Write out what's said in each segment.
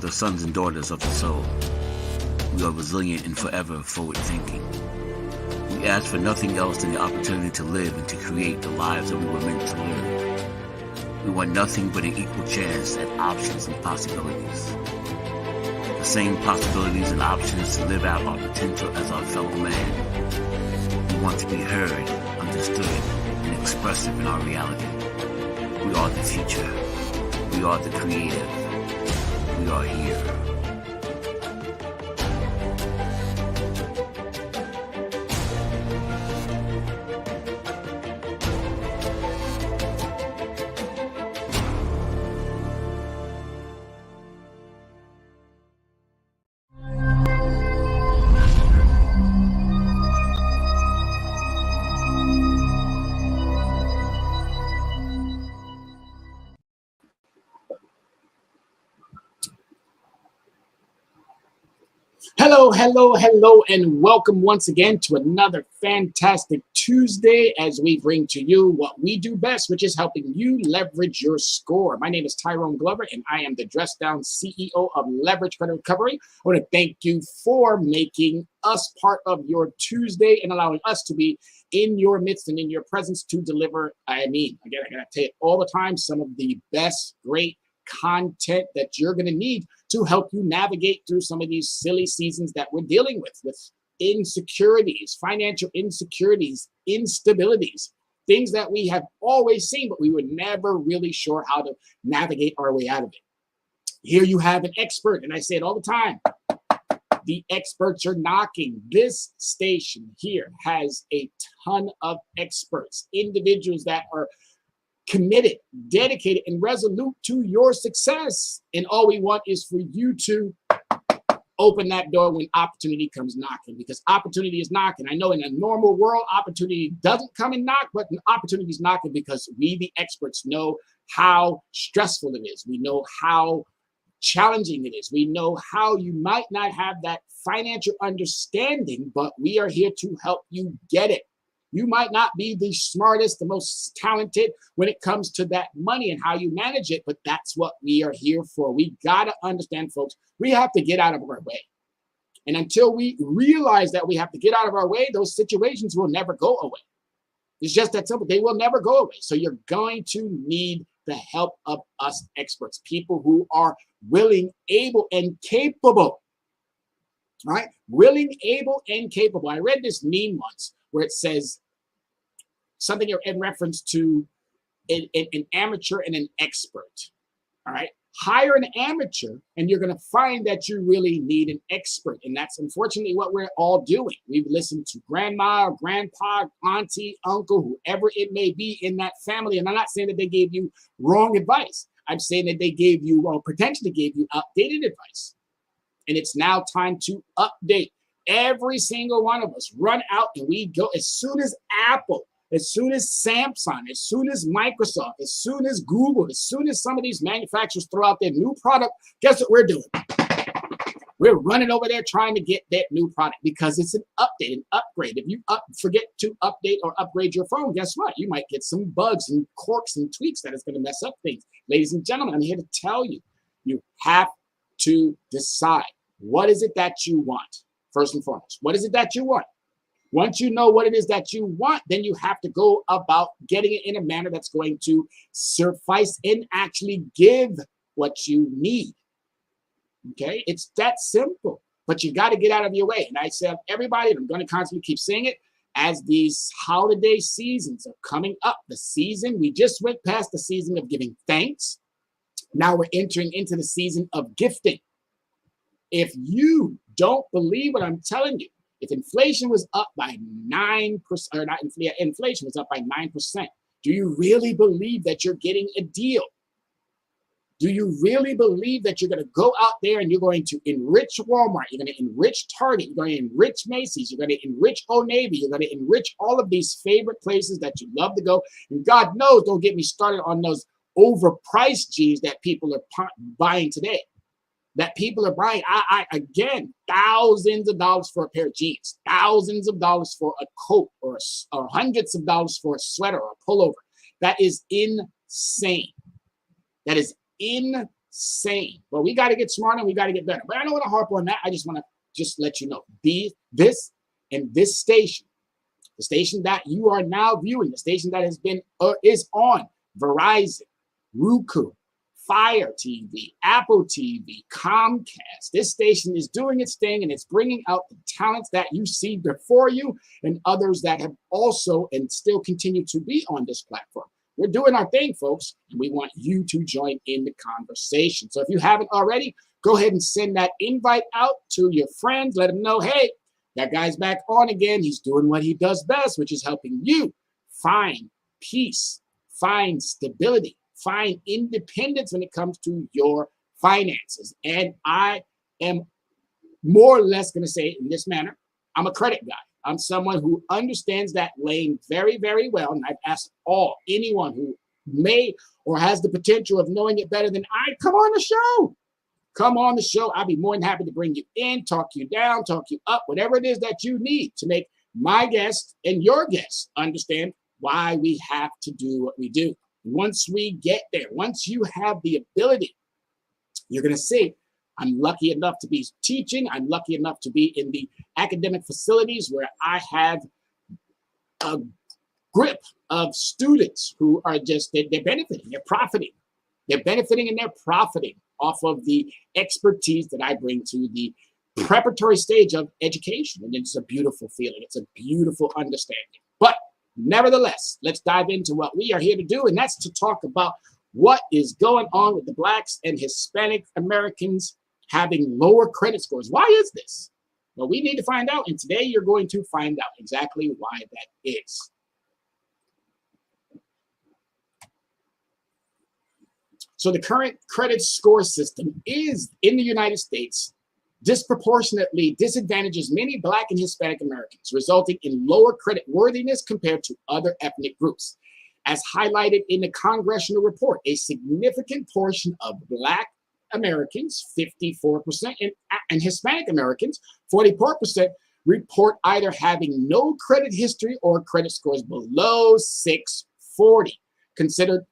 the sons and daughters of the soul. We are resilient and forever forward-thinking. We ask for nothing else than the opportunity to live and to create the lives that we were meant to live. We want nothing but an equal chance at options and possibilities. The same possibilities and options to live out our potential as our fellow man. We want to be heard, understood, and expressive in our reality. We are the future. We are the creative. We are here. Hello, and welcome once again to another fantastic Tuesday as we bring to you what we do best, which is helping you leverage your score. My name is Tyrone Glover, and I am the Dress Down CEO of Leverage Credit Recovery. I want to thank you for making us part of your Tuesday and allowing us to be in your midst and in your presence to deliver. I gotta tell you all the time, some of the best, great content that you're going to need to help you navigate through some of these silly seasons that we're dealing with insecurities, financial insecurities, instabilities, things that we have always seen, but we were never really sure how to navigate our way out of it. Here you have an expert, and I say it all the time. The experts are knocking. This station here has a ton of experts, individuals that are committed, dedicated, and resolute to your success. And all we want is for you to open that door when opportunity comes knocking, because opportunity is knocking. I know in a normal world, opportunity doesn't come and knock, but opportunity is knocking because we, the experts, know how stressful it is. We know how challenging it is. We know how you might not have that financial understanding, but we are here to help you get it. You might not be the smartest, the most talented when it comes to that money and how you manage it, but that's what we are here for. We got to understand, folks, we have to get out of our way. And until we realize that we have to get out of our way, those situations will never go away. It's just that simple. They will never go away. So you're going to need the help of us experts, people who are willing, able, and capable. All right? Willing, able, and capable. I read this meme once where it says something in reference to an amateur and an expert. All right. Hire an amateur and you're going to find that you really need an expert. And that's unfortunately what we're all doing. We've listened to grandma, or grandpa, auntie, uncle, whoever it may be in that family. And I'm not saying that they gave you wrong advice. I'm saying that they gave you, or potentially gave you, outdated advice. And it's now time to update. Every single one of us run out and we go as soon as Apple, as soon as Samsung, as soon as Microsoft, as soon as Google, as soon as some of these manufacturers throw out their new product, guess what we're doing? We're running over there trying to get that new product because it's an update, an upgrade. If you forget to update or upgrade your phone, guess what? You might get some bugs and quirks and tweaks that is going to mess up things. Ladies and gentlemen, I'm here to tell you, you have to decide, what is it that you want? First and foremost, what is it that you want? Once you know what it is that you want, then you have to go about getting it in a manner that's going to suffice and actually give what you need. Okay, it's that simple, but you got to get out of your way. And I said, everybody, and I'm going to constantly keep saying it, as these holiday seasons are coming up, the season, we just went past the season of giving thanks. Now we're entering into the season of gifting. If you don't believe what I'm telling you, if inflation was up by 9%, or not, inflation was up by 9%, do you really believe that you're getting a deal? Do you really believe that you're going to go out there and you're going to enrich Walmart, you're going to enrich Target, you're going to enrich Macy's, you're going to enrich Old Navy, you're going to enrich all of these favorite places that you love to go? And God knows, don't get me started on those overpriced jeans that people are buying today. That people are buying, again, thousands of dollars for a pair of jeans, thousands of dollars for a coat, or hundreds of dollars for a sweater or a pullover. That is insane. That is insane. same. But we got to get smarter and we got to get better. But I don't want to harp on that. I just want to just let you know this station, the station that you are now viewing, the station that has been is on Verizon, Roku, Fire TV, Apple TV, Comcast. This station is doing its thing and it's bringing out the talents that you see before you and others that have also and still continue to be on this platform. We're doing our thing, folks, and we want you to join in the conversation. So if you haven't already, go ahead and send that invite out to your friends. Let them know, hey, that guy's back on again. He's doing what he does best, which is helping you find peace, find stability, find independence when it comes to your finances. And I am more or less going to say it in this manner. I'm a credit guy. I'm someone who understands that lane very, very well. And I've asked anyone who may or has the potential of knowing it better than I, come on the show. Come on the show. I'll be more than happy to bring you in, talk you down, talk you up, whatever it is that you need to make my guests and your guests understand why we have to do what we do. Once we get there, once you have the ability, you're going to see, I'm lucky enough to be teaching. I'm lucky enough to be in the academic facilities where I have a grip of students who are just, they're benefiting, they're profiting. They're benefiting and they're profiting off of the expertise that I bring to the preparatory stage of education. And it's a beautiful feeling. It's a beautiful understanding. But nevertheless, let's dive into what we are here to do. And that's to talk about what is going on with the Blacks and Hispanic Americans having lower credit scores. Why is this? Well, we need to find out. And today you're going to find out exactly why that is. So the current credit score system is in the United States disproportionately disadvantages many Black and Hispanic Americans, resulting in lower credit worthiness compared to other ethnic groups. As highlighted in the congressional report, a significant portion of Black Americans, 54%, and Hispanic Americans, 44%, report either having no credit history or credit scores below 640, considered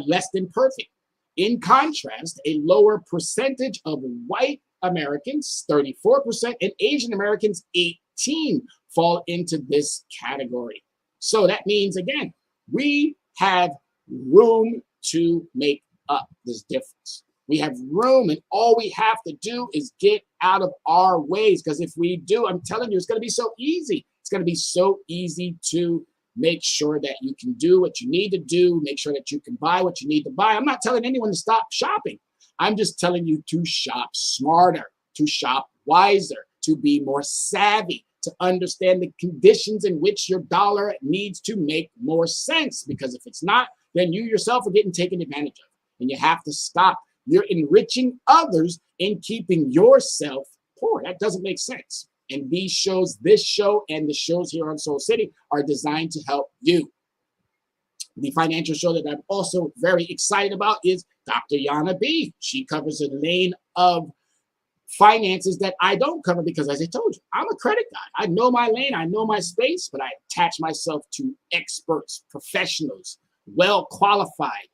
less than perfect. In contrast, a lower percentage of white Americans, 34%, and Asian Americans, 18%, fall into this category. So that means, again, we have room to make up this difference. We have room, and all we have to do is get out of our ways, because if we do, I'm telling you, it's going to be so easy. It's going to be so easy to make sure that you can do what you need to do, make sure that you can buy what you need to buy. I'm not telling anyone to stop shopping. I'm just telling you to shop smarter, to shop wiser, to be more savvy, to understand the conditions in which your dollar needs to make more sense. Because if it's not, then you yourself are getting taken advantage of. And you have to stop. You're enriching others and keeping yourself poor. That doesn't make sense. And these shows, this show and the shows here on Soul City, are designed to help you. The financial show that I'm also very excited about is Dr. Yana B. She covers a lane of finances that I don't cover because, as I told you, I'm a credit guy. I know my lane, I know my space, but I attach myself to experts, professionals, well-qualified,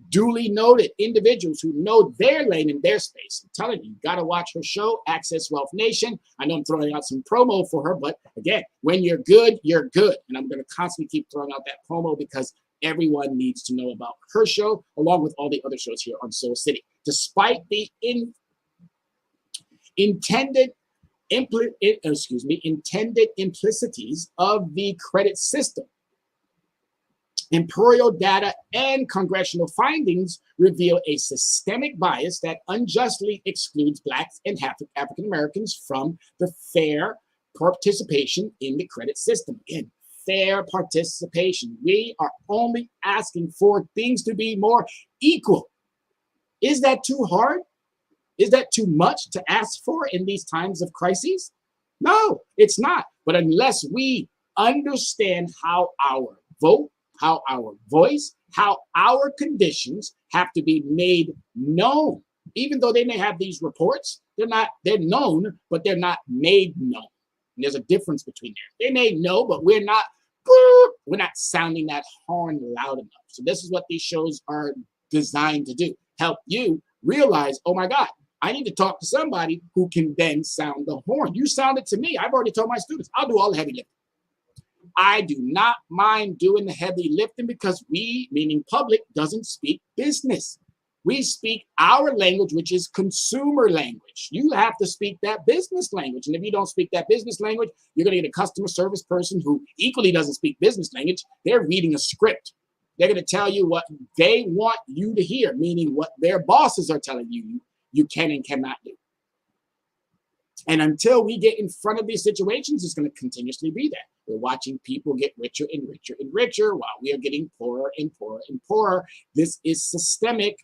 duly noted individuals who know their lane and their space. I'm telling you, you got to watch her show, Access Wealth Nation. I know I'm throwing out some promo for her, but again, when you're good, you're good. And I'm going to constantly keep throwing out that promo because everyone needs to know about her show, along with all the other shows here on Soul City. Despite the intended implicities of the credit system, empirical data and congressional findings reveal a systemic bias that unjustly excludes Blacks and African Americans from the fair participation in the credit system. Again, fair participation. We are only asking for things to be more equal. Is that too hard? Is that too much to ask for in these times of crises? No, it's not. But unless we understand how our vote, how our voice, how our conditions have to be made known, even though they may have these reports, they're known, but they're not made known. And there's a difference between there. They may know, but we're not sounding that horn loud enough. So this is what these shows are designed to do. Help you realize, oh my God, I need to talk to somebody who can then sound the horn. You sound it to me. I've already told my students, I'll do all the heavy lifting. I do not mind doing the heavy lifting because we, meaning public, doesn't speak business. We speak our language, which is consumer language. You have to speak that business language. And if you don't speak that business language, you're going to get a customer service person who equally doesn't speak business language. They're reading a script. They're going to tell you what they want you to hear, meaning what their bosses are telling you you can and cannot do. And until we get in front of these situations, it's going to continuously be that. We're watching people get richer and richer and richer while we are getting poorer and poorer and poorer. This is systemic.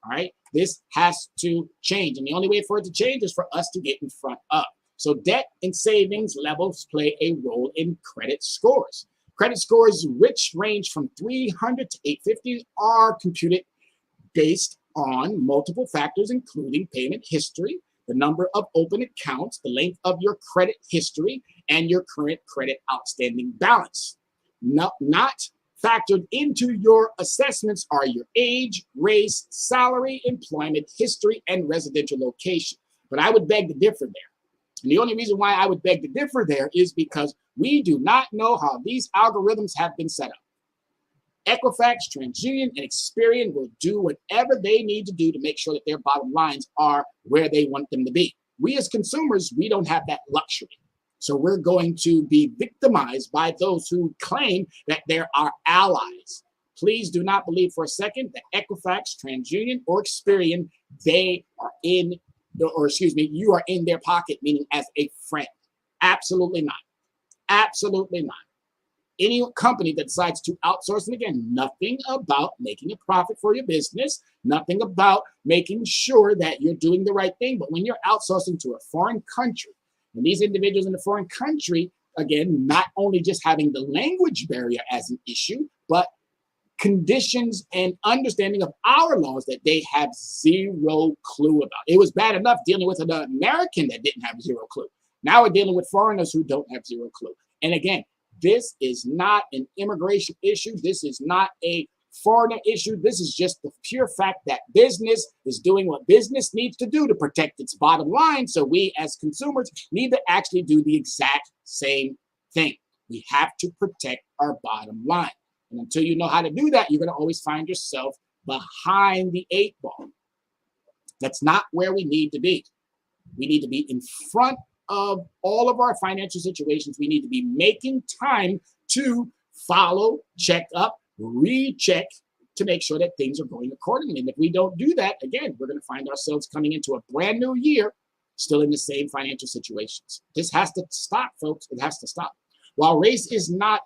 All right, this has to change. And the only way for it to change is for us to get in front of. So debt and savings levels play a role in credit scores. Credit scores, which range from 300 to 850, are computed based on multiple factors, including payment history, the number of open accounts, the length of your credit history, and your current credit outstanding balance. Not factored into your assessments are your age, race, salary, employment history, and residential location. But I would beg to differ there. And the only reason why I would beg to differ there is because we do not know how these algorithms have been set up. Equifax, TransUnion, and Experian will do whatever they need to do to make sure that their bottom lines are where they want them to be. We as consumers, we don't have that luxury. So we're going to be victimized by those who claim that they're our allies. Please do not believe for a second that Equifax, TransUnion, or Experian, they are in, or excuse me, you are in their pocket, meaning as a friend. Absolutely not. Absolutely not. Any company that decides to outsource, and again, nothing about making a profit for your business, nothing about making sure that you're doing the right thing. But when you're outsourcing to a foreign country, and these individuals in the foreign country, again, not only just having the language barrier as an issue, but conditions and understanding of our laws that they have zero clue about. It was bad enough dealing with an American that didn't have zero clue. Now we're dealing with foreigners who don't have zero clue. And again, this is not an immigration issue. This is not a foreigner issue. This is just the pure fact that business is doing what business needs to do to protect its bottom line. So we as consumers need to actually do the exact same thing. We have to protect our bottom line. And until you know how to do that, you're going to always find yourself behind the eight ball. That's not where we need to be. We need to be in front of all of our financial situations. We need to be making time to follow, check up, recheck to make sure that things are going accordingly. And if we don't do that, again, we're going to find ourselves coming into a brand new year still in the same financial situations. This has to stop, folks. It has to stop. While race is not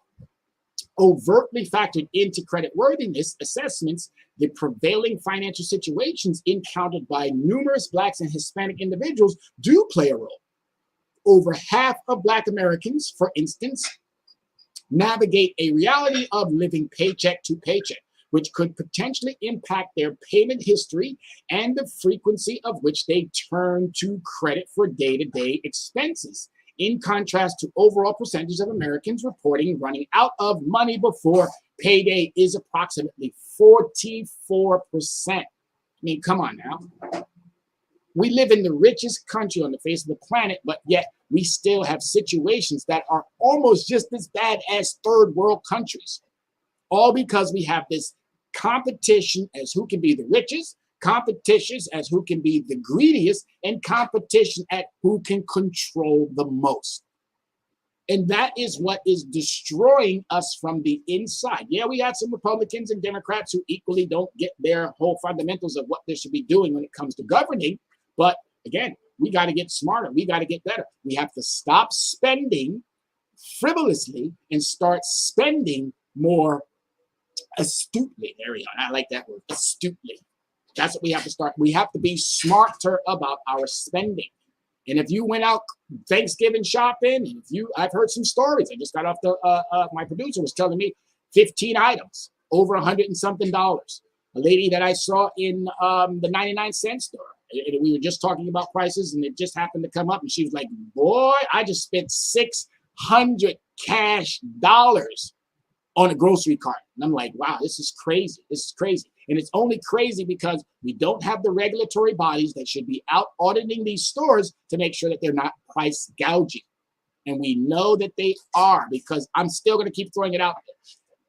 overtly factored into creditworthiness assessments, the prevailing financial situations encountered by numerous Blacks and Hispanic individuals do play a role. Over half of Black Americans, for instance, navigate a reality of living paycheck to paycheck, which could potentially impact their payment history and the frequency of which they turn to credit for day-to-day expenses. In contrast to overall percentage of Americans reporting running out of money before payday is approximately 44%. I mean, come on now. We live in the richest country on the face of the planet, but yet we still have situations that are almost just as bad as third world countries. All because we have this competition as who can be the richest, competitions as who can be the greediest, and competition at who can control the most. And that is what is destroying us from the inside. Yeah, we got some Republicans and Democrats who equally don't get their whole fundamentals of what they should be doing when it comes to governing. But again, we got to get smarter. We got to get better. We have to stop spending frivolously and start spending more astutely. There we go. I like that word, astutely. That's what we have to start. We have to be smarter about our spending. And if you went out Thanksgiving shopping, and I've heard some stories. I just got off my producer was telling me 15 items, over $100 and something. A lady that I saw in the 99-cent store. We were just talking about prices, and it just happened to come up, and she was like, boy, I just spent $600 cash on a grocery cart. And I'm like, wow, this is crazy. This is crazy. And it's only crazy because we don't have the regulatory bodies that should be out auditing these stores to make sure that they're not price gouging. And we know that they are, because I'm still going to keep throwing it out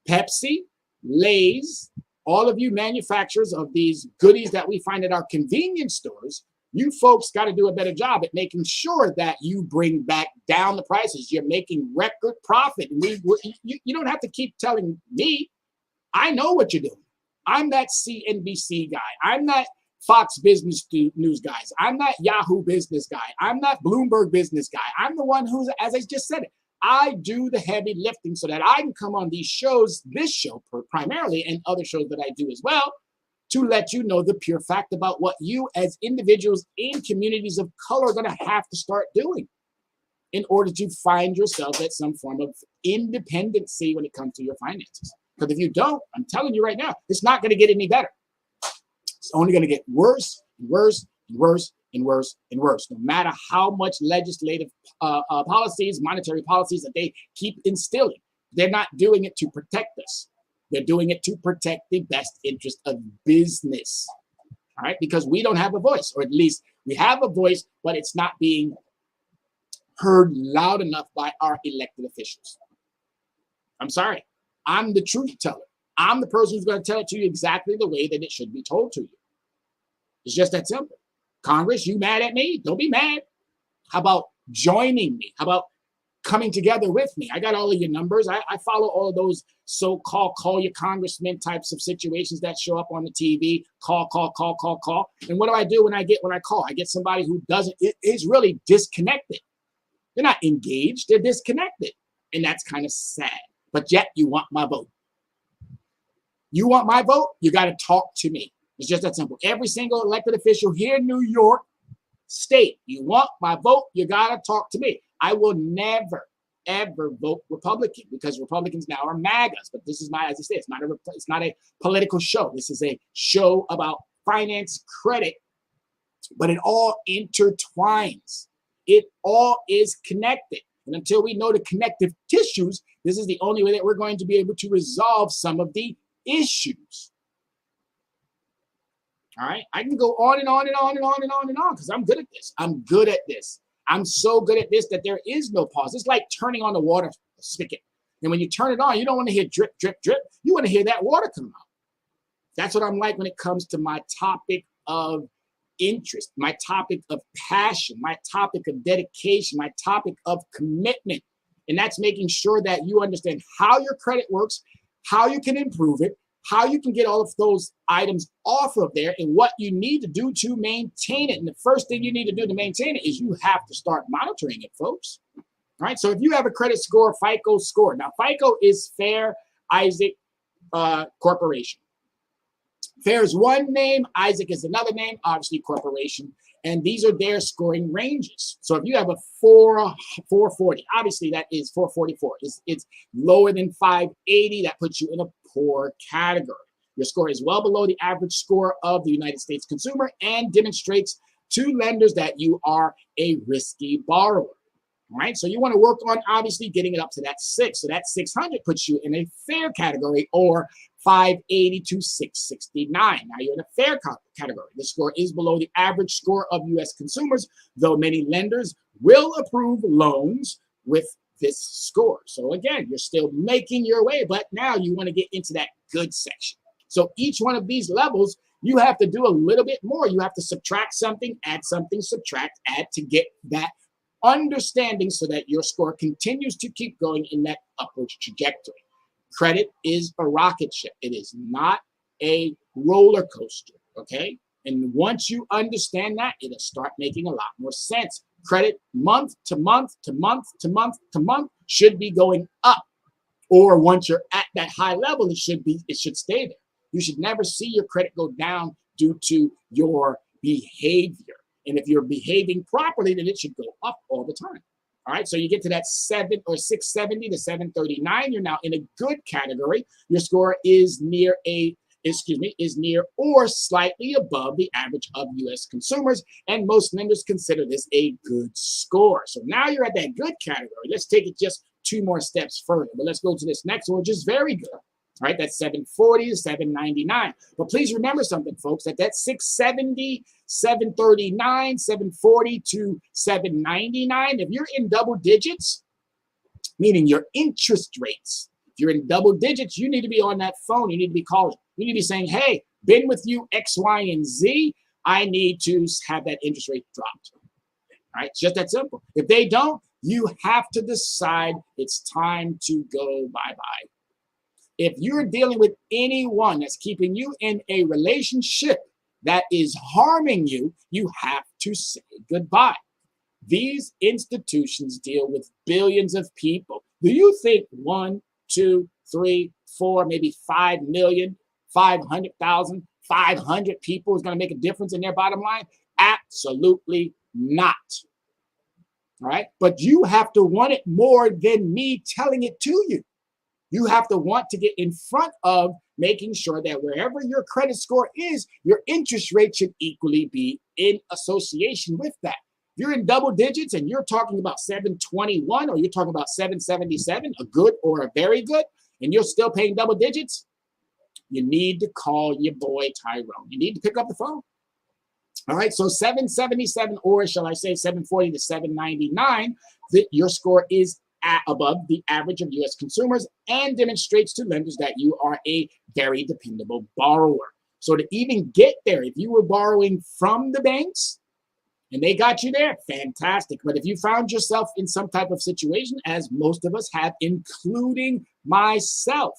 there. Pepsi, Lay's, all of you manufacturers of these goodies that we find at our convenience stores, you folks got to do a better job at making sure that you bring back down the prices. You're making record profit. And you don't have to keep telling me. I know what you're doing. I'm that CNBC guy. I'm that Fox Business News guys. I'm that Yahoo Business guy. I'm that Bloomberg Business guy. I'm the one who's, as I just said it, I do the heavy lifting so that I can come on these shows, this show primarily, and other shows that I do as well, to let you know the pure fact about what you as individuals in communities of color are going to have to start doing in order to find yourself at some form of independency when it comes to your finances. Because if you don't, I'm telling you right now, it's not going to get any better. It's only going to get worse and worse and worse and worse and worse, no matter how much legislative policies, monetary policies that they keep instilling. They're not doing it to protect us. They're doing it to protect the best interest of business, all right? Because we don't have a voice, or at least we have a voice, but it's not being heard loud enough by our elected officials. I'm sorry. I'm the truth teller. I'm the person who's going to tell it to you exactly the way that it should be told to you. It's just that simple. Congress, you mad at me? Don't be mad. How about joining me? How about coming together with me? I got all of your numbers. I follow all of those so-called call your congressman types of situations that show up on the TV. Call. And what do when I call? I get somebody who is really disconnected. They're not engaged. They're disconnected. And that's kind of sad. But yet you want my vote. You want my vote? You got to talk to me. It's just that simple. Every single elected official here in New York State, you want my vote? You got to talk to me. I will never, ever vote Republican, because Republicans now are MAGAs. But this is as I say, it's not a political show. This is a show about finance, credit, but it all intertwines. It all is connected. And until we know the connective tissues, this is the only way that we're going to be able to resolve some of the issues. All right. I can go on and on and on and on and on and on because I'm good at this. I'm good at this. I'm so good at this that there is no pause. It's like turning on the water spigot. And when you turn it on, you don't want to hear drip, drip, drip. You want to hear that water come out. That's what I'm like when it comes to my topic of interest, my topic of passion, my topic of dedication, my topic of commitment. And that's making sure that you understand how your credit works, how you can improve it, how you can get all of those items off of there, and what you need to do to maintain it. And the first thing you need to do to maintain it is you have to start monitoring it, folks. All right. So if you have a credit score, FICO score. Now, FICO is Fair Isaac Corporation. Fair is one name, Isaac is another name, obviously corporation. And these are their scoring ranges. So if you have a 440, obviously that is 444. It's lower than 580. That puts you in a poor category. Your score is well below the average score of the United States consumer and demonstrates to lenders that you are a risky borrower. All right, so you want to work on obviously getting it up to that 6. So that 600 puts you in a fair category, or 580 to 669. Now you're in a fair category. The score is below the average score of U.S. consumers, though many lenders will approve loans with this score. So again, you're still making your way, but now you want to get into that good section. So each one of these levels, you have to do a little bit more. You have to subtract something, add something, subtract, add to get that understanding so that your score continues to keep going in that upward trajectory. Credit is a rocket ship. It is not a roller coaster, okay? And once you understand that, it'll start making a lot more sense. Credit month to month to month to month to month should be going up. Or once you're at that high level, it should stay there. You should never see your credit go down due to your behavior. And if you're behaving properly, then it should go up all the time. All right, so you get to that 670 to 739. You're now in a good category. Your score is near or slightly above the average of U.S. consumers, and most lenders consider this a good score. So now you're at that good category. Let's take it just 2 more steps further, but let's go to this next one, which is very good. right? That's 740 to 799. But please remember something, folks, that 670, 739, 740 to 799, if you're in double digits, meaning your interest rates, if you're in double digits, you need to be on that phone. You need to be calling. You need to be saying, hey, been with you X, Y, and Z. I need to have that interest rate dropped. All right, it's just that simple. If they don't, you have to decide it's time to go bye-bye. If you're dealing with anyone that's keeping you in a relationship that is harming you, you have to say goodbye. These institutions deal with billions of people. Do you think 1, 2, 3, 4, maybe 5 million, 500,000, 500 people is going to make a difference in their bottom line? Absolutely not. All right? But you have to want it more than me telling it to you. You have to want to get in front of making sure that wherever your credit score is, your interest rate should equally be in association with that. If you're in double digits and you're talking about 721 or you're talking about 777, a good or a very good, and you're still paying double digits, you need to call your boy Tyrone. You need to pick up the phone. All right, so 777, or shall I say 740 to 799, your score is above the average of U.S. consumers and demonstrates to lenders that you are a very dependable borrower. So to even get there, if you were borrowing from the banks and they got you there, fantastic. But if you found yourself in some type of situation, as most of us have, including myself,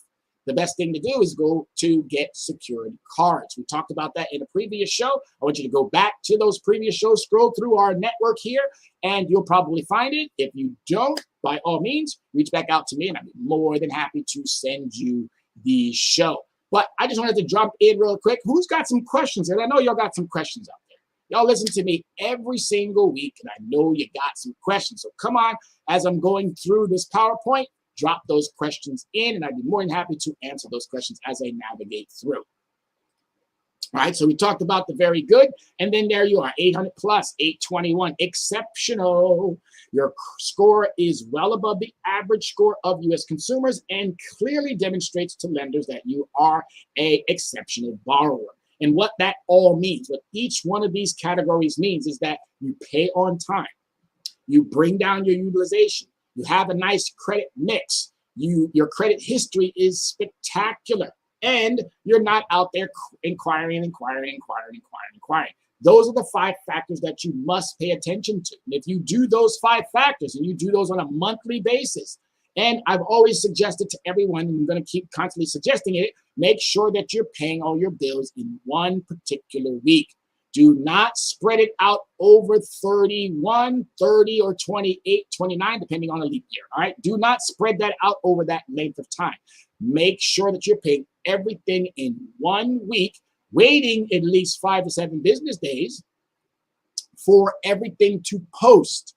the best thing to do is go to get secured cards. We talked about that in a previous show. I want you to go back to those previous shows, scroll through our network here, and you'll probably find it. If you don't, by all means, reach back out to me, and I'd be more than happy to send you the show. But I just wanted to jump in real quick. Who's got some questions? And I know y'all got some questions out there. Y'all listen to me every single week, and I know you got some questions. So come on, as I'm going through this PowerPoint, drop those questions in, and I'd be more than happy to answer those questions as I navigate through. All right, so we talked about the very good, and then there you are, 800 plus, 821, exceptional. Your score is well above the average score of U.S. consumers and clearly demonstrates to lenders that you are an exceptional borrower. And what that all means, what each one of these categories means, is that you pay on time, you bring down your utilization, you have a nice credit mix, your credit history is spectacular, and you're not out there inquiring. Those are the 5 factors that you must pay attention to. And if you do those 5 factors and you do those on a monthly basis, and I've always suggested to everyone, and I'm going to keep constantly suggesting it, make sure that you're paying all your bills in one particular week. Do not spread it out over 31, 30, or 28, 29, depending on a leap year, all right? Do not spread that out over that length of time. Make sure that you're paying everything in 1 week, waiting at least 5 to 7 business days for everything to post,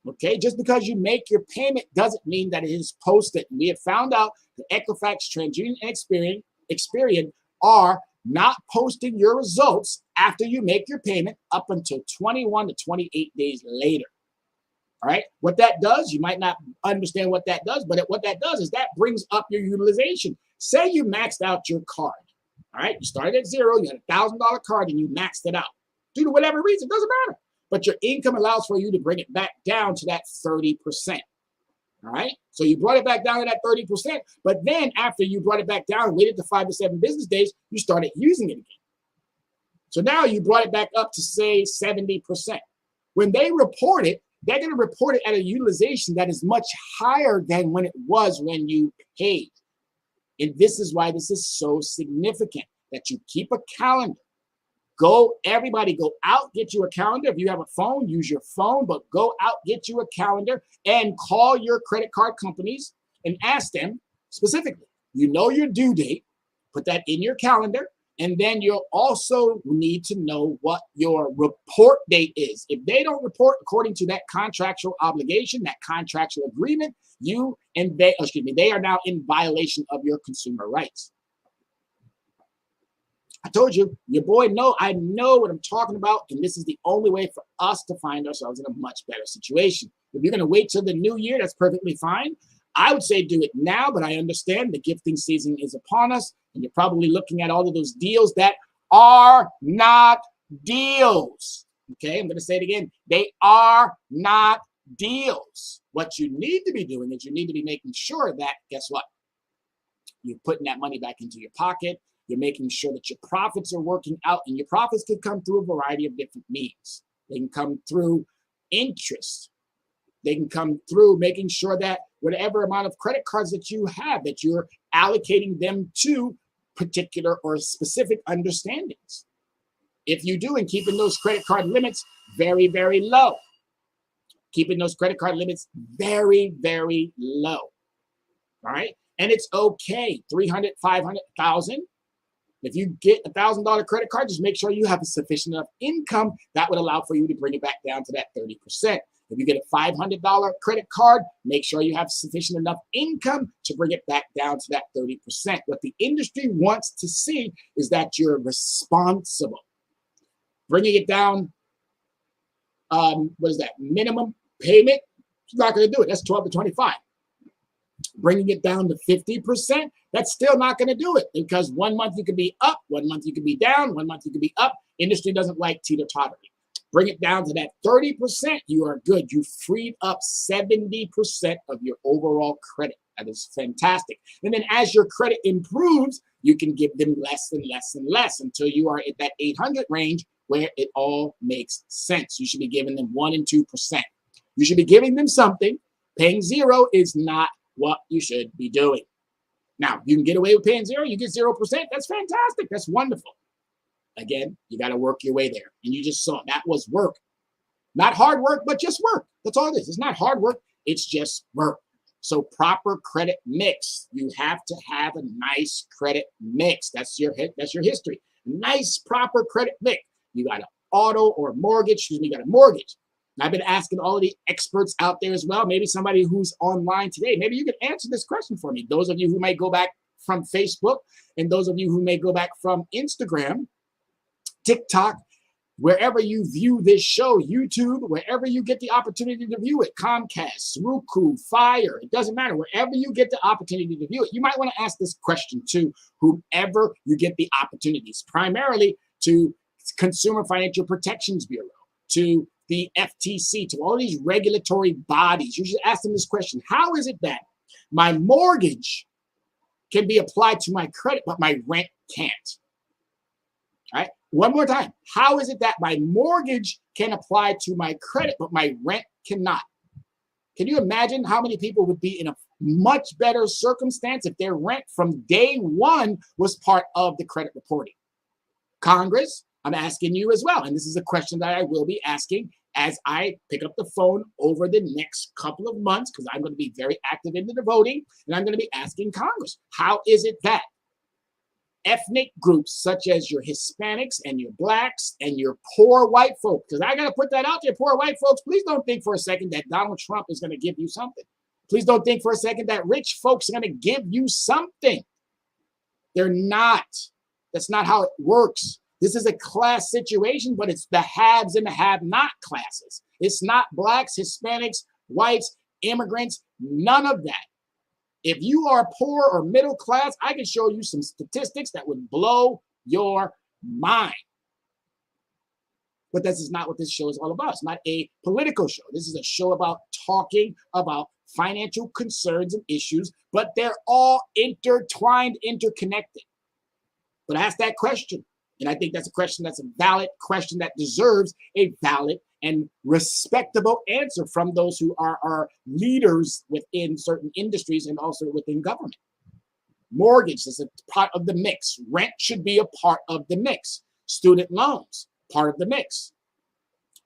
okay? Just because you make your payment doesn't mean that it is posted. We have found out that Equifax, TransUnion, and Experian are not posting your results after you make your payment up until 21 to 28 days later. All right, what that does, you might not understand what that does, but what that does is that brings up your utilization. Say you maxed out your card. All right, you started at 0, you had a $1,000 card and you maxed it out. Due to whatever reason, doesn't matter. But your income allows for you to bring it back down to that 30%. All right, so you brought it back down to that 30%, but then after you brought it back down and waited to 5 to 7 business days, you started using it again. So now you brought it back up to, say, 70%. When they report it, they're going to report it at a utilization that is much higher than when it was when you paid. And this is why this is so significant, that you keep a calendar. Everybody go out, get you a calendar. If you have a phone, use your phone, but go out, get you a calendar and call your credit card companies and ask them specifically, you know your due date, put that in your calendar, and then you'll also need to know what your report date is. If they don't report according to that contractual obligation, that contractual agreement, they are now in violation of your consumer rights. I told you, your boy, I know what I'm talking about, and this is the only way for us to find ourselves in a much better situation. If you're going to wait till the new year, that's perfectly fine. I would say do it now, but I understand the gifting season is upon us, and you're probably looking at all of those deals that are not deals. Okay, I'm going to say it again. They are not deals. What you need to be doing is you need to be making sure that, guess what? You're putting that money back into your pocket. You're making sure that your profits are working out, and your profits can come through a variety of different means. They can come through interest. They can come through making sure that whatever amount of credit cards that you have, that you're allocating them to particular or specific understandings. If you do, and keeping those credit card limits very, very low. Keeping those credit card limits very, very low. All right? And it's okay. 300, 500,000. If you get a $1,000 credit card, just make sure you have a sufficient enough income that would allow for you to bring it back down to that 30%. If you get a $500 credit card, make sure you have sufficient enough income to bring it back down to that 30%. What the industry wants to see is that you're responsible. Bringing it down, what is that, minimum payment? You're not going to do it. That's 12 to 25. Bringing it down to 50%, that's still not going to do it, because 1 month you could be up, 1 month you could be down, 1 month you could be up. Industry doesn't like teeter-tottering. Bring it down to that 30%, you are good. You freed up 70% of your overall credit. That is fantastic. And then as your credit improves, you can give them less and less and less until you are at that 800 range where it all makes sense. You should be giving them 1% and 2%. You should be giving them something. Paying zero is not what you should be doing. Now, you can get away with paying zero. You get 0%. That's fantastic. That's wonderful. Again, you got to work your way there. And you just saw that was work. Not hard work, but just work. That's all it is. It's not hard work. It's just work. So proper credit mix. You have to have a nice credit mix. That's your history. Nice, proper credit mix. You got an auto or mortgage. You got a mortgage. And I've been asking all of the experts out there as well. Maybe somebody who's online today. Maybe you can answer this question for me. Those of you who may go back from Facebook, and those of you who may go back from Instagram, TikTok, wherever you view this show, YouTube, wherever you get the opportunity to view it, Comcast, Roku, Fire, it doesn't matter. Wherever you get the opportunity to view it, you might want to ask this question to whomever you get the opportunities, primarily to Consumer Financial Protections Bureau, to the FTC, to all these regulatory bodies. You should ask them this question: how is it that my mortgage can be applied to my credit, but my rent can't? All right. One more time. How is it that my mortgage can apply to my credit, but my rent cannot? Can you imagine how many people would be in a much better circumstance if their rent from day one was part of the credit reporting? Congress, I'm asking you as well. And this is a question that I will be asking as I pick up the phone over the next couple of months, because I'm going to be very active into the voting, and I'm going to be asking Congress, how is it that ethnic groups such as your Hispanics and your Blacks and your poor white folks, because I got to put that out there, poor white folks, please don't think for a second that Donald Trump is going to give you something. Please don't think for a second that rich folks are going to give you something. They're not. That's not how it works. This is a class situation, but it's the haves and the have-not classes. It's not Blacks, Hispanics, whites, immigrants, none of that. If you are poor or middle class, I can show you some statistics that would blow your mind. But this is not what this show is all about. It's not a political show. This is a show about talking about financial concerns and issues, but they're all intertwined, interconnected. But ask that question. And I think that's a question that's a valid question that deserves a valid and respectable answer from those who are our leaders within certain industries and also within government. Mortgage is a part of the mix. Rent should be a part of the mix. Student loans, part of the mix.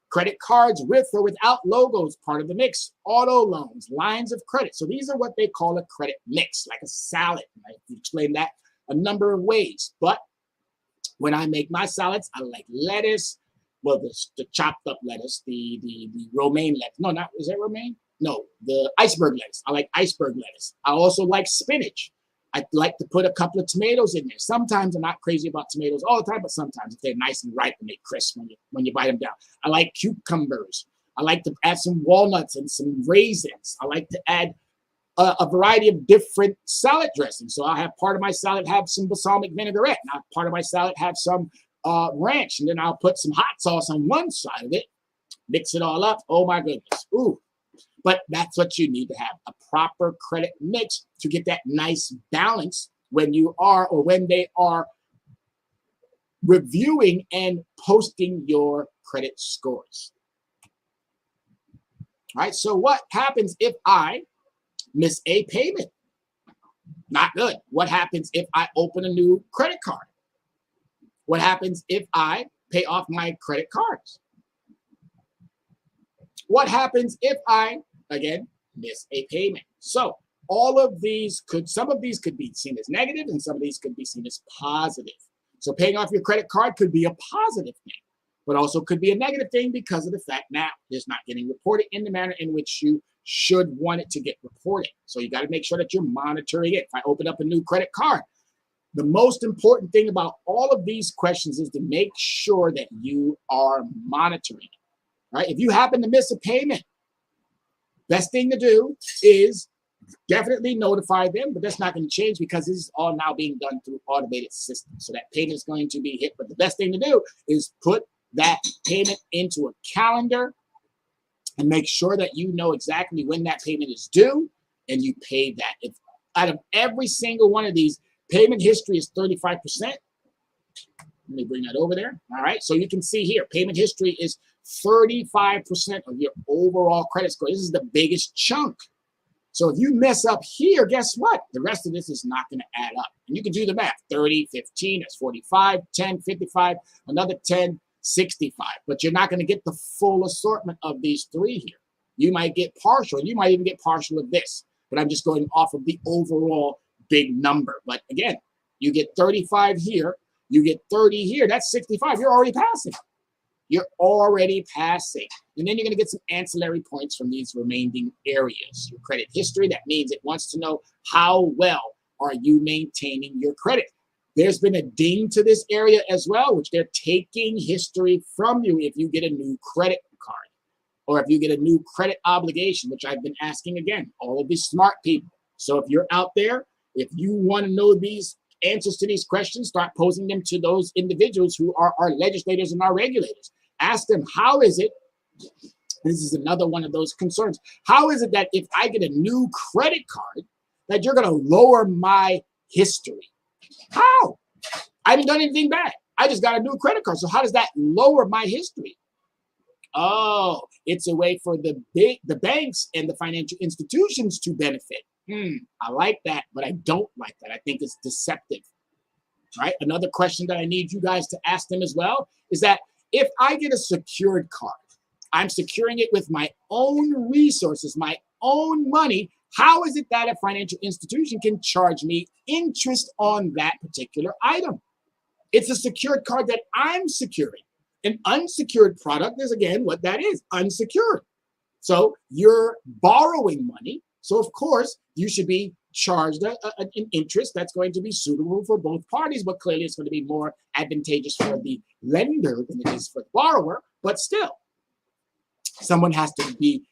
Credit cards with or without logos, part of the mix. Auto loans, lines of credit. So these are what they call a credit mix, like a salad. I explained that a number of ways. But when I make my salads, I like lettuce. Well, the chopped up lettuce, the romaine lettuce. No, not, is that romaine? No, the iceberg lettuce. I like iceberg lettuce. I also like spinach. I like to put a couple of tomatoes in there. Sometimes I'm not crazy about tomatoes all the time, but sometimes if they're nice and ripe and they crisp when you bite them down. I like cucumbers. I like to add some walnuts and some raisins. I like to add a variety of different salad dressings. So I'll have part of my salad have some balsamic vinaigrette, and I'll have part of my salad have some ranch, and then I'll put some hot sauce on one side of it, mix it all up. Oh my goodness. Ooh. But that's what you need to have, a proper credit mix to get that nice balance when you are, or when they are reviewing and posting your credit scores. All right, so what happens if I miss a payment? Not good. What happens if I open a new credit card? What happens if I pay off my credit cards? What happens if I, again, miss a payment? So all of these some of these could be seen as negative, and some of these could be seen as positive. So paying off your credit card could be a positive thing, but also could be a negative thing because of the fact now it's not getting reported in the manner in which you should want it to get reported. So you got to make sure that you're monitoring it. If I open up a new credit card, the most important thing about all of these questions is to make sure that you are monitoring it. Right? If you happen to miss a payment, best thing to do is definitely notify them, but that's not going to change because this is all now being done through automated systems. So that payment is going to be hit, but the best thing to do is put that payment into a calendar and make sure that you know exactly when that payment is due and you pay that. If out of every single one of these, payment history is 35%. Let me bring that over there. All right, so you can see here, payment history is 35% of your overall credit score. This is the biggest chunk. So if you mess up here, guess what? The rest of this is not going to add up. And you can do the math. 30, 15, that's 45, 10, 55, another 10, 65. But you're not going to get the full assortment of these three here. You might get partial. You might even get partial of this. But I'm just going off of the overall big number. But again, you get 35 here. You get 30 here. That's 65. You're already passing. You're already passing. And then you're going to get some ancillary points from these remaining areas. Your credit history, that means it wants to know how well are you maintaining your credit. There's been a ding to this area as well, which they're taking history from you if you get a new credit card or if you get a new credit obligation, which I've been asking again, all of these smart people. So if you're out there, if you want to know these answers to these questions, start posing them to those individuals who are our legislators and our regulators. Ask them, how is it, this is another one of those concerns, how is it that if I get a new credit card, that you're going to lower my history? How? I haven't done anything bad. I just got a new credit card. So how does that lower my history? Oh, it's a way for the banks and the financial institutions to benefit. I like that, but I don't like that. I think it's deceptive. Right? Another question that I need you guys to ask them as well is that if I get a secured card, I'm securing it with my own resources, my own money. How is it that a financial institution can charge me interest on that particular item? It's a secured card that I'm securing. An unsecured product is, again, what that is, unsecured. So you're borrowing money. So, of course, you should be charged an interest that's going to be suitable for both parties, but clearly it's going to be more advantageous for the lender than it is for the borrower. But still, someone has to be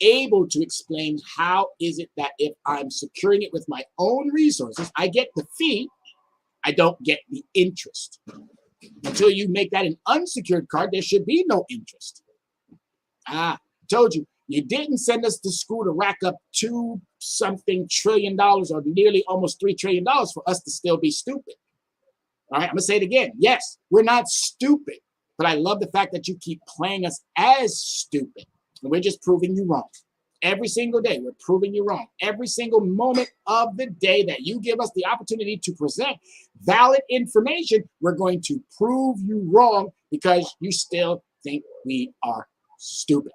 able to explain how is it that if I'm securing it with my own resources, I get the fee, I don't get the interest. Until you make that an unsecured card, there should be no interest. I told you, you didn't send us to school to rack up $2-something trillion or nearly almost $3 trillion for us to still be stupid. All right, I'm going to say it again. Yes, we're not stupid, but I love the fact that you keep playing us as stupid. And we're just proving you wrong. Every single day, we're proving you wrong. Every single moment of the day that you give us the opportunity to present valid information, we're going to prove you wrong because you still think we are stupid.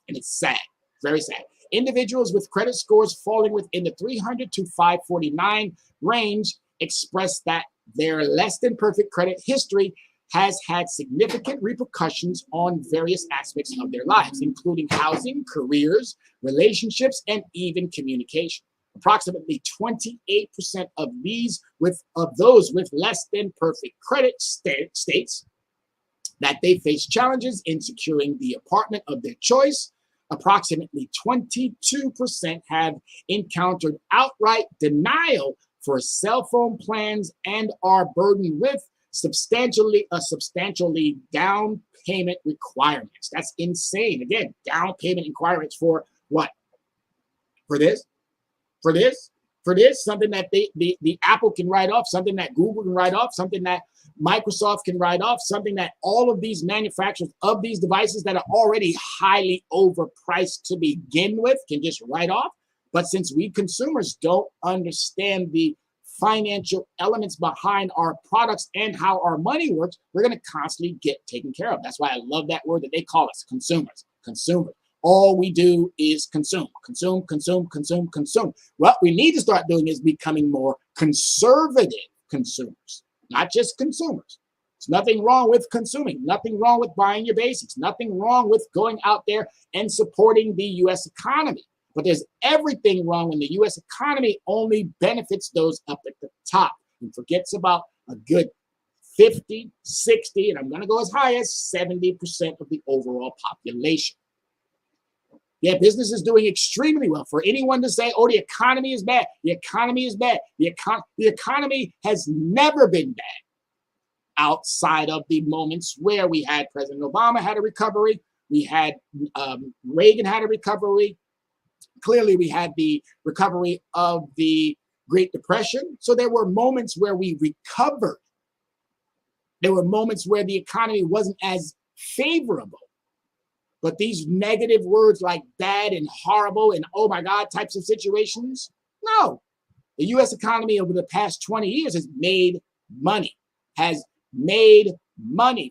And it's sad, very sad. Individuals with credit scores falling within the 300 to 549 range express that their less than perfect credit history has had significant repercussions on various aspects of their lives, including housing, careers, relationships, and even communication. Approximately 28% of those with less than perfect credit states that they face challenges in securing the apartment of their choice, approximately 22% have encountered outright denial for cell phone plans and are burdened with substantially down payment requirements. That's insane. Again, down payment requirements for what? For this? For this? For this? Something that the Apple can write off, something that Google can write off, something that Microsoft can write off, something that all of these manufacturers of these devices that are already highly overpriced to begin with can just write off. But since we consumers don't understand the financial elements behind our products and how our money works, we're going to constantly get taken care of. That's why I love that word that they call us, consumers. Consumers. All we do is consume, consume, consume, consume, consume. What we need to start doing is becoming more conservative consumers, not just consumers. There's nothing wrong with consuming, nothing wrong with buying your basics, nothing wrong with going out there and supporting the U.S. economy. But there's everything wrong when the U.S. economy only benefits those up at the top and forgets about a good 50, 60, and I'm going to go as high as 70% of the overall population. Yeah, business is doing extremely well. For anyone to say, oh, the economy is bad, the economy is bad. The economy has never been bad outside of the moments where we had President Obama had a recovery, we had Reagan had a recovery. Clearly, we had the recovery of the Great Depression. So there were moments where we recovered. There were moments where the economy wasn't as favorable. But these negative words like bad and horrible and oh my God types of situations, no. The U.S. economy over the past 20 years has made money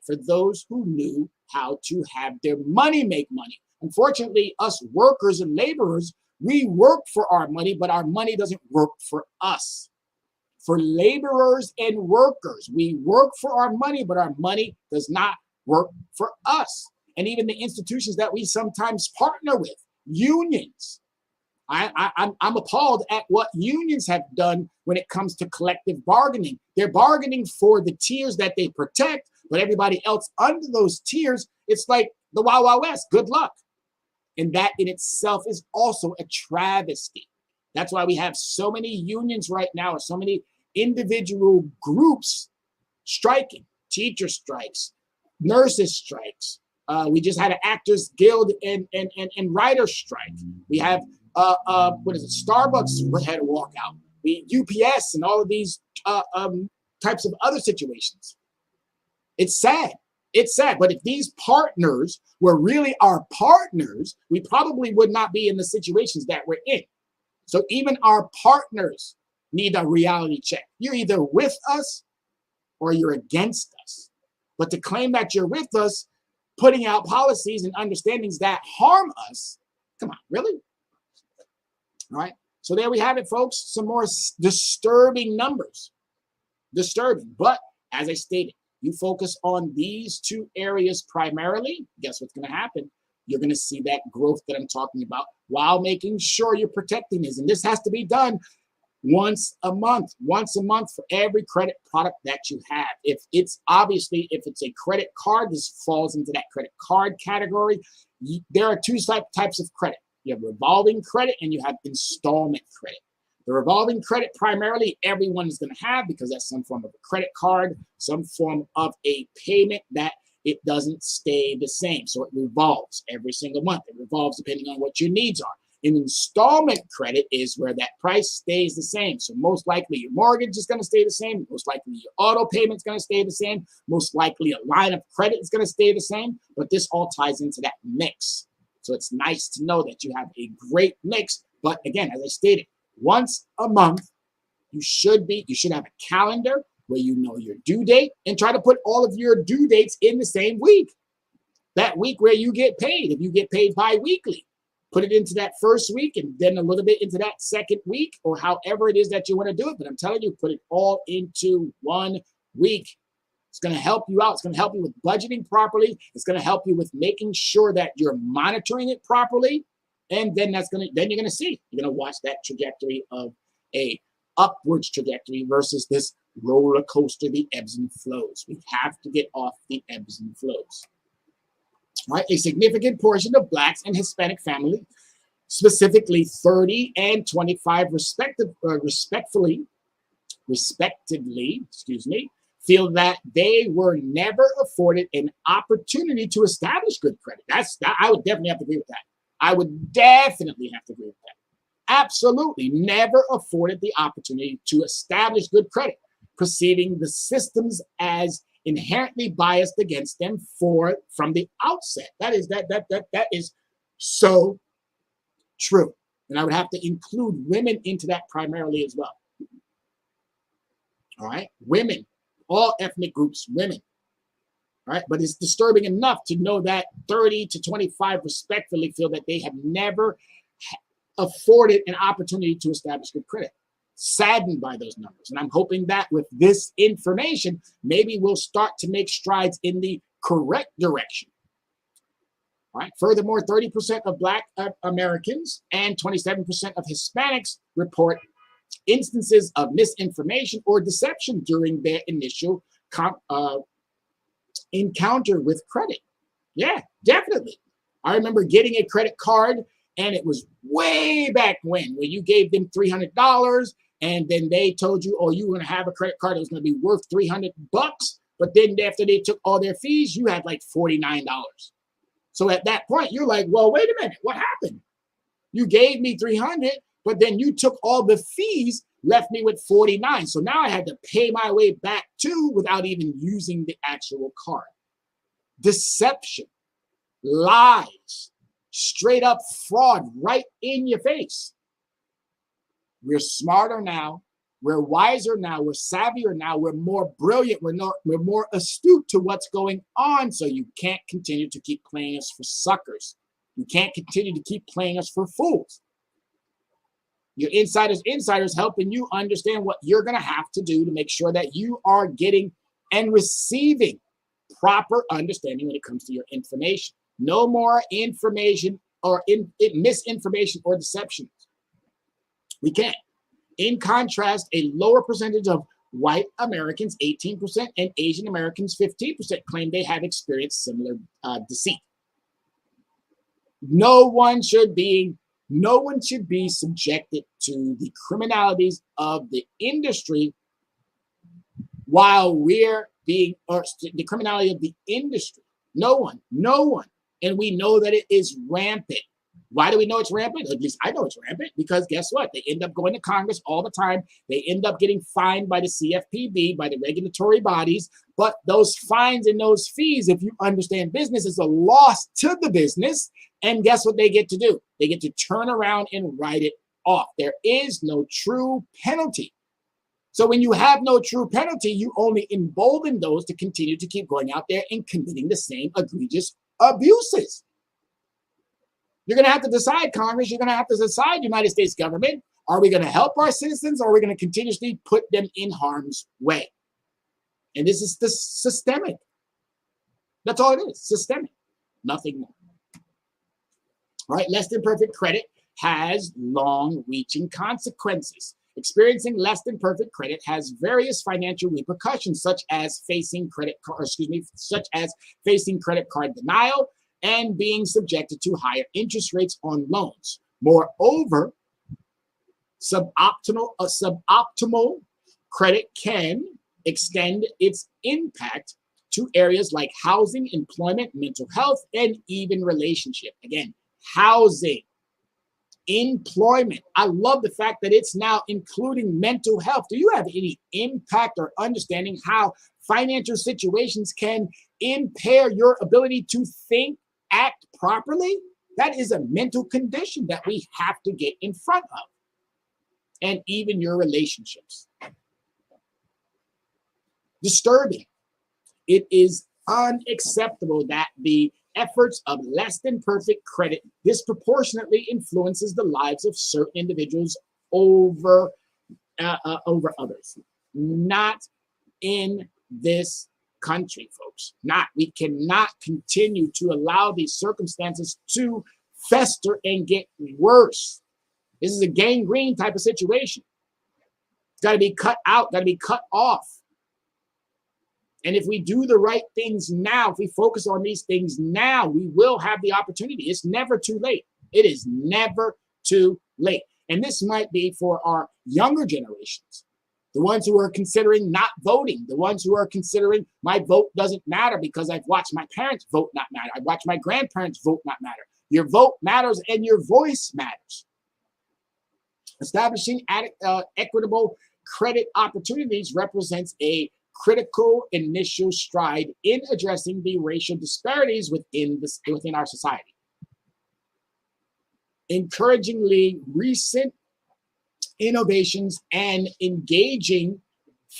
for those who knew how to have their money make money. Unfortunately, us workers and laborers, we work for our money, but our money doesn't work for us. For laborers and workers, we work for our money, but our money does not work for us. And even the institutions that we sometimes partner with, unions. I'm appalled at what unions have done when it comes to collective bargaining. They're bargaining for the tiers that they protect, but everybody else under those tiers, it's like the Wild Wild West. Good luck. And that in itself is also a travesty. That's why we have so many unions right now, or so many individual groups striking, teacher strikes, nurses strikes. We just had an Actors Guild and writer strike. We have Starbucks had a walkout. UPS and all of these types of other situations. It's sad. It's sad. But if these partners were really our partners, we probably would not be in the situations that we're in. So even our partners need a reality check. You're either with us or you're against us. But to claim that you're with us, putting out policies and understandings that harm us, come on, really? All right. So there we have it, folks. Some more disturbing numbers. Disturbing. But as I stated, you focus on these two areas primarily, guess what's going to happen? You're going to see that growth that I'm talking about while making sure you're protecting this. And this has to be done once a month for every credit product that you have. If it's a credit card, this falls into that credit card category. There are two types of credit. You have revolving credit and you have installment credit. The revolving credit primarily everyone is going to have because that's some form of a credit card, some form of a payment that it doesn't stay the same. So it revolves every single month. It revolves depending on what your needs are. An installment credit is where that price stays the same. So most likely your mortgage is going to stay the same. Most likely your auto payment is going to stay the same. Most likely a line of credit is going to stay the same. But this all ties into that mix. So it's nice to know that you have a great mix. But again, as I stated, once a month, you should have a calendar where you know your due date and try to put all of your due dates in the same week. That week where you get paid, if you get paid bi-weekly, put it into that first week and then a little bit into that second week or however it is that you want to do it. But I'm telling you, put it all into 1 week. It's going to help you out. It's going to help you with budgeting properly. It's going to help you with making sure that you're monitoring it properly. And then you're going to see, you're going to watch that trajectory of a upwards trajectory versus this roller coaster, the ebbs and flows. We have to get off the ebbs and flows. right? A significant portion of Blacks and Hispanic families, specifically 30 and 25 respectively, feel that they were never afforded an opportunity to establish good credit. I would definitely have to agree with that. I would definitely have to agree with that. Absolutely, never afforded the opportunity to establish good credit, perceiving the systems as inherently biased against them from the outset. That is so true. And I would have to include women into that primarily as well. All right, women, all ethnic groups, women. All right, but it's disturbing enough to know that 30 to 25 respectfully feel that they have never afforded an opportunity to establish good credit. Saddened by those numbers. And I'm hoping that with this information, maybe we'll start to make strides in the correct direction. All right. Furthermore, 30% of Black Americans and 27% of Hispanics report instances of misinformation or deception during their initial encounter with credit. Yeah, definitely. I remember getting a credit card, and it was way back when you gave them $300, and then they told you, oh, you were going to have a credit card that was going to be worth $300. But then after they took all their fees, you had like $49. So at that point, you're like, well, wait a minute, what happened? You gave me $300, but then you took all the fees, left me with $49. So now I had to pay my way back too without even using the actual card. Deception, lies, straight up fraud right in your face. We're smarter now. We're wiser now. We're savvier now. We're more brilliant. We're more astute to what's going on. So you can't continue to keep playing us for suckers. You can't continue to keep playing us for fools. Your insiders helping you understand what you're going to have to do to make sure that you are getting and receiving proper understanding when it comes to your information. No more information or misinformation or deception. We can't. In contrast, a lower percentage of white Americans, 18%, and Asian Americans, 15%, claim they have experienced similar deceit. No one should be subjected to the criminalities of the industry while we're being, or the criminality of the industry. No one. And we know that it is rampant. Why do we know it's rampant? At least I know it's rampant because guess what? They end up going to Congress all the time. They end up getting fined by the CFPB, by the regulatory bodies. But those fines and those fees, if you understand business, is a loss to the business. And guess what they get to do? They get to turn around and write it off. There is no true penalty. So when you have no true penalty, you only embolden those to continue to keep going out there and committing the same egregious abuses. You're going to have to decide, Congress, you're going to have to decide, United States government, are we going to help our citizens or are we going to continuously put them in harm's way? And this is the systemic. That's all it is, systemic, nothing more. All right, less than perfect credit has long-reaching consequences. Experiencing less than perfect credit has various financial repercussions, such as facing credit card denial and being subjected to higher interest rates on loans. Moreover, suboptimal credit can extend its impact to areas like housing, employment, mental health, and even relationship. Again, housing, employment. I love the fact that it's now including mental health. Do you have any impact or understanding how financial situations can impair your ability to think, act properly? That is a mental condition that we have to get in front of. And even your relationships. Disturbing. It is unacceptable that the efforts of less than perfect credit disproportionately influences the lives of certain individuals over others. Not in this country, folks. We cannot continue to allow these circumstances to fester and get worse. This is a gangrene type of situation. It's got to be cut out, got to be cut off. And if we do the right things now, if we focus on these things now, we will have the opportunity. It's never too late. It is never too late. And this might be for our younger generations, the ones who are considering not voting, the ones who are considering my vote doesn't matter because I've watched my parents vote not matter. I've watched my grandparents vote not matter. Your vote matters and your voice matters. Establishing equitable credit opportunities represents a critical initial stride in addressing the racial disparities within our society. Encouragingly, recent innovations and engaging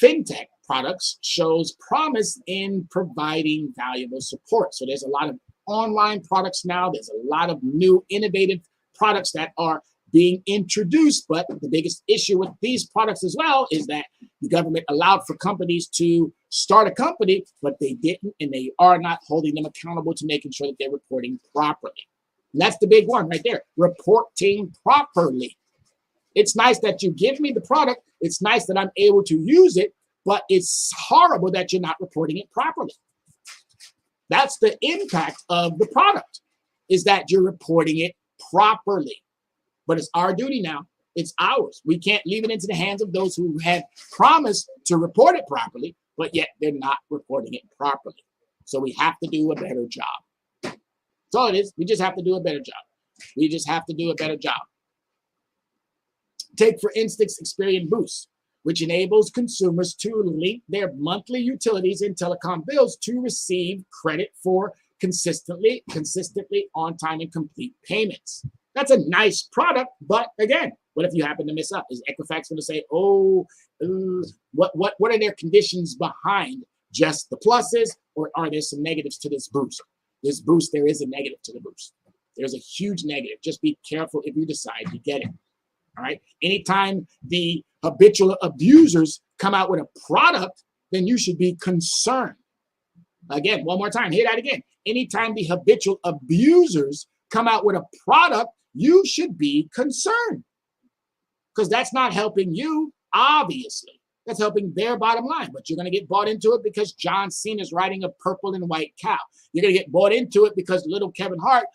fintech products shows promise in providing valuable support. So there's a lot of online products now. There's a lot of new innovative products that are being introduced, but the biggest issue with these products as well is that the government allowed for companies to start a company, but they didn't, and they are not holding them accountable to making sure that they're reporting properly. And that's the big one right there, reporting properly. It's nice that you give me the product. It's nice that I'm able to use it, but it's horrible that you're not reporting it properly. That's the impact of the product, is that you're reporting it properly. But it's our duty now. It's ours. We can't leave it into the hands of those who have promised to report it properly, but yet they're not reporting it properly. So we have to do a better job. That's all it is. We just have to do a better job. We just have to do a better job. Take, for instance, Experian Boost, which enables consumers to link their monthly utilities and telecom bills to receive credit for consistently on time and complete payments. That's a nice product, but again, what if you happen to mess up? Is Equifax going to say, oh, what are their conditions behind just the pluses, or are there some negatives to this boost? This boost, there is a negative to the boost. There's a huge negative. Just be careful if you decide to get it. All right. Anytime the habitual abusers come out with a product, then you should be concerned. Again, one more time, hear that again. Anytime the habitual abusers come out with a product, you should be concerned, because that's not helping you, obviously. That's helping their bottom line, but you're going to get bought into it because John Cena is riding a purple and white cow. You're going to get bought into it because little Kevin Hart,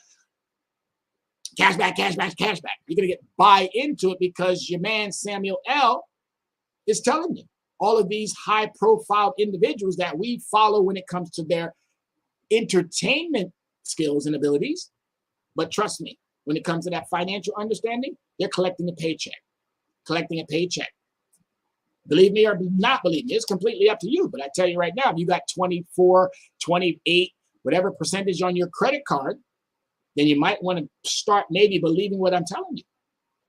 cashback, cashback, cashback. You're going to get buy into it because your man Samuel L. is telling you. All of these high-profile individuals that we follow when it comes to their entertainment skills and abilities. But trust me, when it comes to that financial understanding, they're collecting a paycheck. Collecting a paycheck. Believe me or not believe me, it's completely up to you. But I tell you right now, if you got 24, 28, whatever percentage on your credit card, then you might want to start maybe believing what I'm telling you.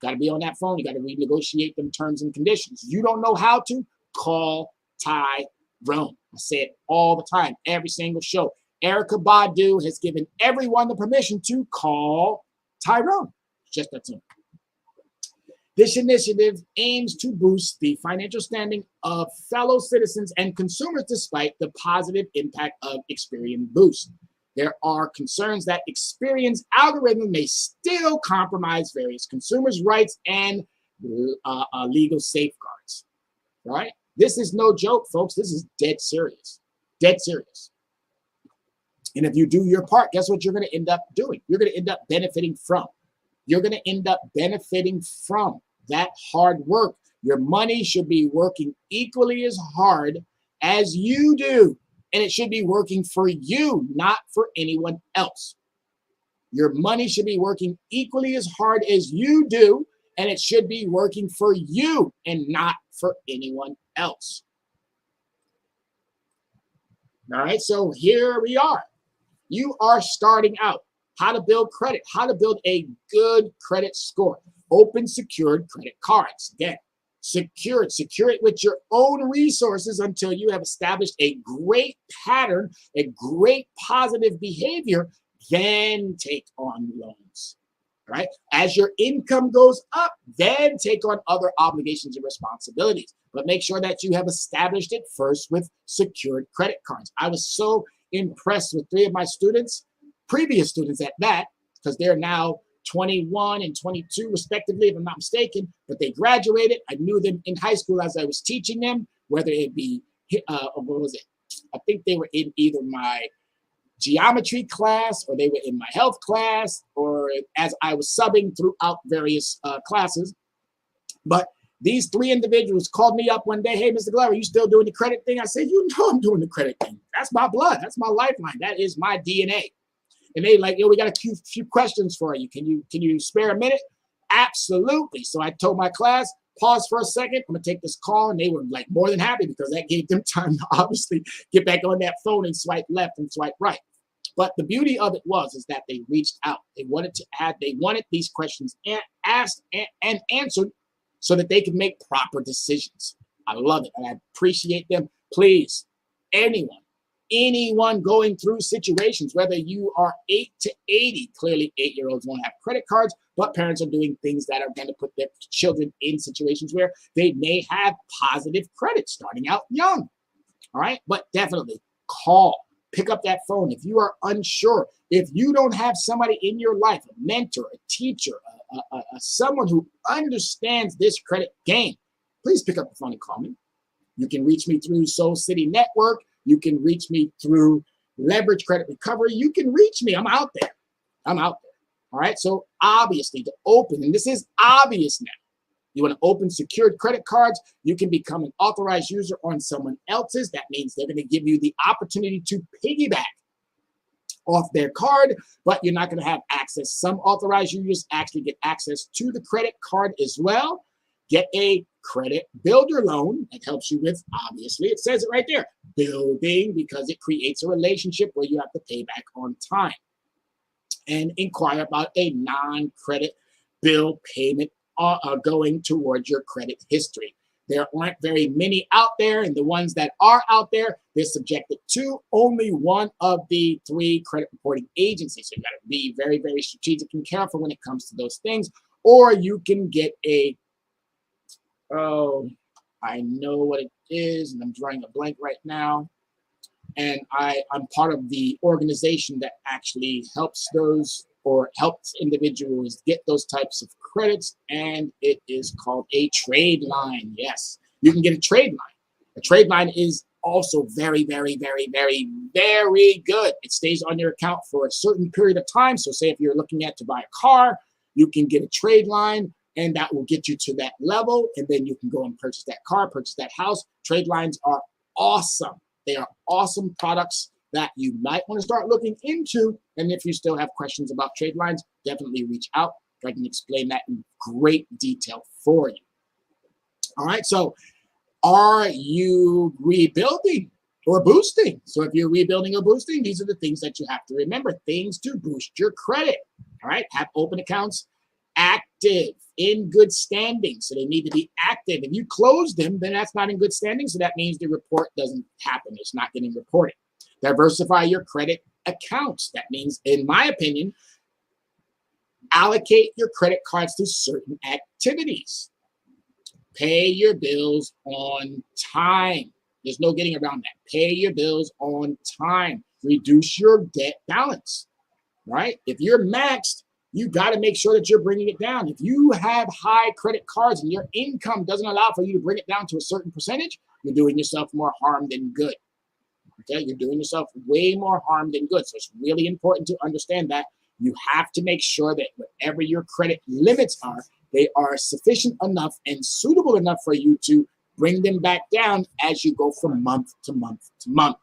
Got to be on that phone. You got to renegotiate them terms and conditions. You don't know how to? Call Tyrone. I say it all the time, every single show. Erykah Badu has given everyone the permission to call Tyrone. Just that simple. This initiative aims to boost the financial standing of fellow citizens and consumers despite the positive impact of Experian Boost. There are concerns that Experian's algorithm may still compromise various consumers' rights and legal safeguards. Right? This is no joke, folks. This is dead serious. Dead serious. And if you do your part, guess what you're going to end up doing? You're going to end up benefiting from. You're going to end up benefiting from that hard work. Your money should be working equally as hard as you do. And it should be working for you, not for anyone else. Your money should be working equally as hard as you do. And it should be working for you and not for anyone else. All right, so here we are. You are starting out. How to build credit, how to build a good credit score. Open secured credit cards. Again, secure it with your own resources until you have established a great pattern, a great positive behavior, then take on loans. Right? As your income goes up, then take on other obligations and responsibilities. But make sure that you have established it first with secured credit cards. I was so impressed with 3 of my students, previous students at that, because they're now 21 and 22 respectively, if I'm not mistaken, but they graduated. I knew them in high school as I was teaching them, whether it be, I think they were in either my geometry class or they were in my health class or as I was subbing throughout various classes. But these three individuals called me up one day. Hey, Mr. Glover, you still doing the credit thing? I said, you know I'm doing the credit thing. That's my blood. That's my lifeline. That is my DNA. And they like, yo, we got a few questions for you. Can you spare a minute? Absolutely. So I told my class, pause for a second. I'm going to take this call. And they were like more than happy because that gave them time to obviously get back on that phone and swipe left and swipe right. But the beauty of it is that they reached out. They wanted these questions asked and answered so that they could make proper decisions. I love it. And I appreciate them. Please, anyone going through situations, whether you are 8 to 80, clearly 8-year-olds won't have credit cards, but parents are doing things that are going to put their children in situations where they may have positive credit starting out young. All right. But definitely call. Pick up that phone. If you are unsure, if you don't have somebody in your life, a mentor, a teacher, someone who understands this credit game, please pick up the phone and call me. You can reach me through Soul City Network. You can reach me through Leverage Credit Recovery. You can reach me. I'm out there. All right. So obviously to open, and this is obvious now, you want to open secured credit cards, you can become an authorized user on someone else's. That means they're going to give you the opportunity to piggyback off their card, but you're not going to have access. Some authorized users actually get access to the credit card as well. Get a credit builder loan. That helps you with, obviously, it says it right there, building, because it creates a relationship where you have to pay back on time. And inquire about a non-credit bill payment going towards your credit history. There aren't very many out there, and the ones that are out there, they're subjected to only one of the 3 credit reporting agencies. So you got to be very, very strategic and careful when it comes to those things. Or you can get a, I know what it is, and I'm drawing a blank right now. And I'm part of the organization that actually helps those or helps individuals get those types of credits, and it is called a trade line. Yes, you can get a trade line. A trade line is also very, very, very, very, very good. It stays on your account for a certain period of time. So say if you're looking to buy a car, you can get a trade line, and that will get you to that level, and then you can go and purchase that car, purchase that house. Trade lines are awesome. They are awesome products that you might want to start looking into. And if you still have questions about trade lines, definitely reach out. I can explain that in great detail for you. All right, so are you rebuilding or boosting? So if you're rebuilding or boosting, these are the things that you have to remember, things to boost your credit. All right, have open accounts active, in good standing. So they need to be active. If you close them, then that's not in good standing. So that means the report doesn't happen. It's not getting reported. Diversify your credit accounts. That means, in my opinion, allocate your credit cards to certain activities. Pay your bills on time. There's no getting around that. Pay your bills on time. Reduce your debt balance, right? If you're maxed, you got to make sure that you're bringing it down. If you have high credit cards and your income doesn't allow for you to bring it down to a certain percentage, you're doing yourself more harm than good. Okay, you're doing yourself way more harm than good. So it's really important to understand that you have to make sure that whatever your credit limits are, they are sufficient enough and suitable enough for you to bring them back down as you go from month to month to month.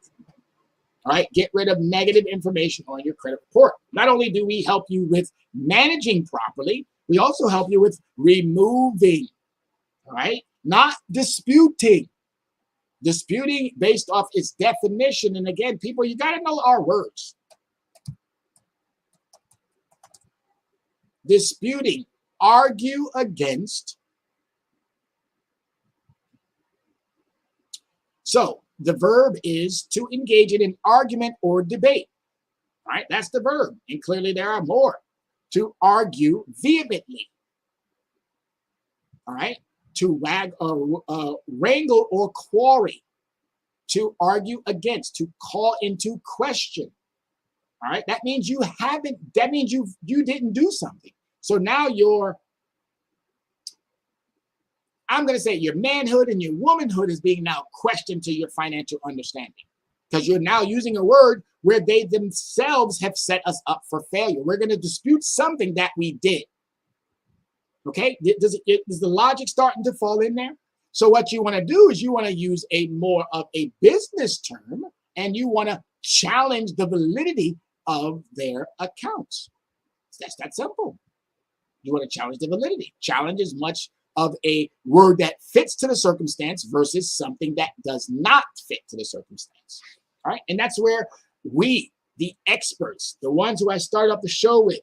All right, get rid of negative information on your credit report. Not only do we help you with managing properly, we also help you with removing, all right, not disputing. Disputing based off its definition. And again, people, you got to know our words. Disputing, argue against. So the verb is to engage in an argument or debate. All right, that's the verb. And clearly there are more. To argue vehemently. All right. To wrangle or quarry, to argue against, to call into question. All right, that means you haven't. That means you didn't do something. So now I'm going to say your manhood and your womanhood is being now questioned to your financial understanding. because you're now using a word where they themselves have set us up for failure. We're going to dispute something that we did. Okay, is the logic starting to fall in there? So what you want to do is you want to use a more of a business term, and you want to challenge the validity of their accounts. That's that simple. You want to challenge the validity. Challenge is much of a word that fits to the circumstance versus something that does not fit to the circumstance. All right, and that's where we, the experts, the ones who I started up the show with,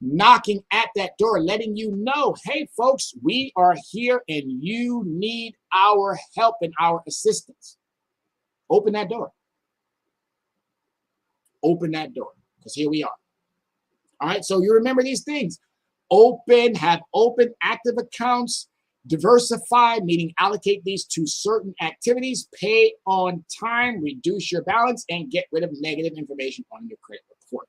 knocking at that door, letting you know, hey, folks, we are here and you need our help and our assistance. Open that door. Open that door, because here we are. All right, so you remember these things. Have open active accounts, diversify, meaning allocate these to certain activities, pay on time, reduce your balance, and get rid of negative information on your credit report.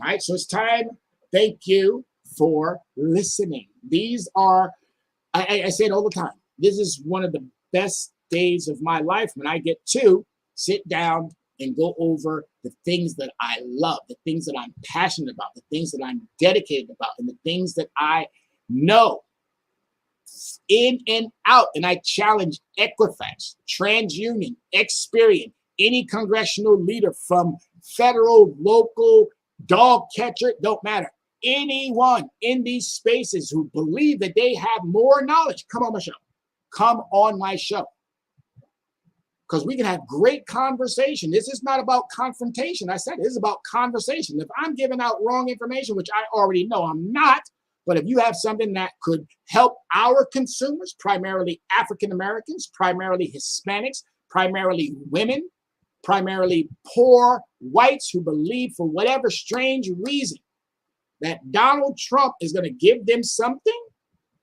All right, so it's time. Thank you for listening. These are, I say it all the time, this is one of the best days of my life when I get to sit down and go over the things that I love, the things that I'm passionate about, the things that I'm dedicated about, and the things that I know in and out. And I challenge Equifax, TransUnion, Experian, any congressional leader from federal, local, dog catcher, don't matter. Anyone in these spaces who believe that they have more knowledge, come on my show. Come on my show. Because we can have great conversation. This is not about confrontation. I said this is about conversation. If I'm giving out wrong information, which I already know I'm not, but if you have something that could help our consumers, primarily African Americans, primarily Hispanics, primarily women, primarily poor whites who believe for whatever strange reason that Donald Trump is going to give them something,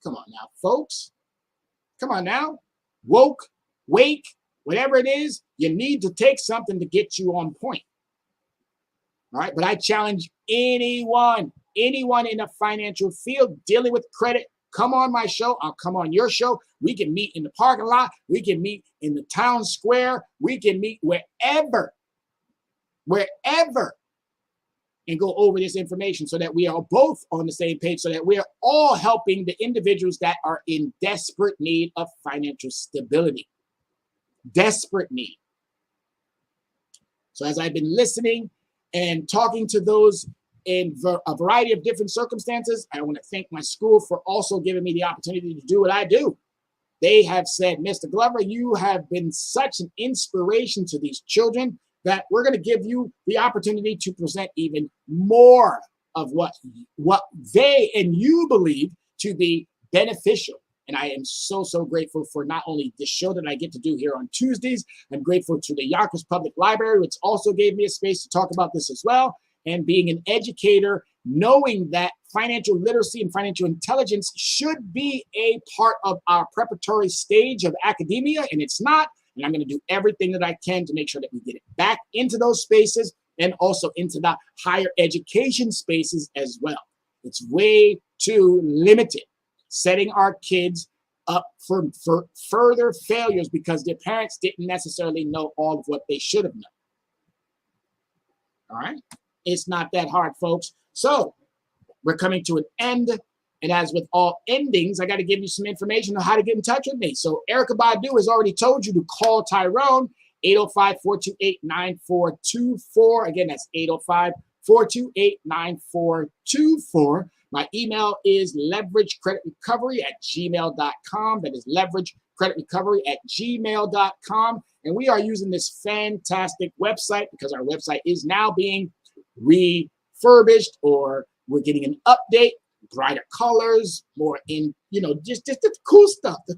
come on now, folks. Come on now. Woke, wake, whatever it is, you need to take something to get you on point. All right, but I challenge anyone in the financial field dealing with credit, come on my show. I'll come on your show. We can meet in the parking lot. We can meet in the town square. We can meet wherever, and go over this information so that we are both on the same page, so that we are all helping the individuals that are in desperate need of financial stability. Desperate need. So as I've been listening and talking to those in a variety of different circumstances, I want to thank my school for also giving me the opportunity to do what I do. They have said, Mr. Glover, you have been such an inspiration to these children that we're going to give you the opportunity to present even more of what they and you believe to be beneficial. And I am so, so grateful for not only this show that I get to do here on Tuesdays. I'm grateful to the Yonkers Public Library, which also gave me a space to talk about this as well. And being an educator, knowing that financial literacy and financial intelligence should be a part of our preparatory stage of academia, and it's not. And I'm going to do everything that I can to make sure that we get it back into those spaces and also into the higher education spaces as well. It's way too limited, setting our kids up for further failures because their parents didn't necessarily know all of what they should have known. All right? It's not that hard, folks. So we're coming to an end. And as with all endings, I got to give you some information on how to get in touch with me. So Erykah Badu has already told you to call Tyrone, 805-428-9424. Again, that's 805-428-9424. My email is leveragecreditrecovery@gmail.com. That is leveragecreditrecovery@gmail.com. And we are using this fantastic website because our website is now being refurbished, or we're getting an update, brighter colors, more in, just the cool stuff that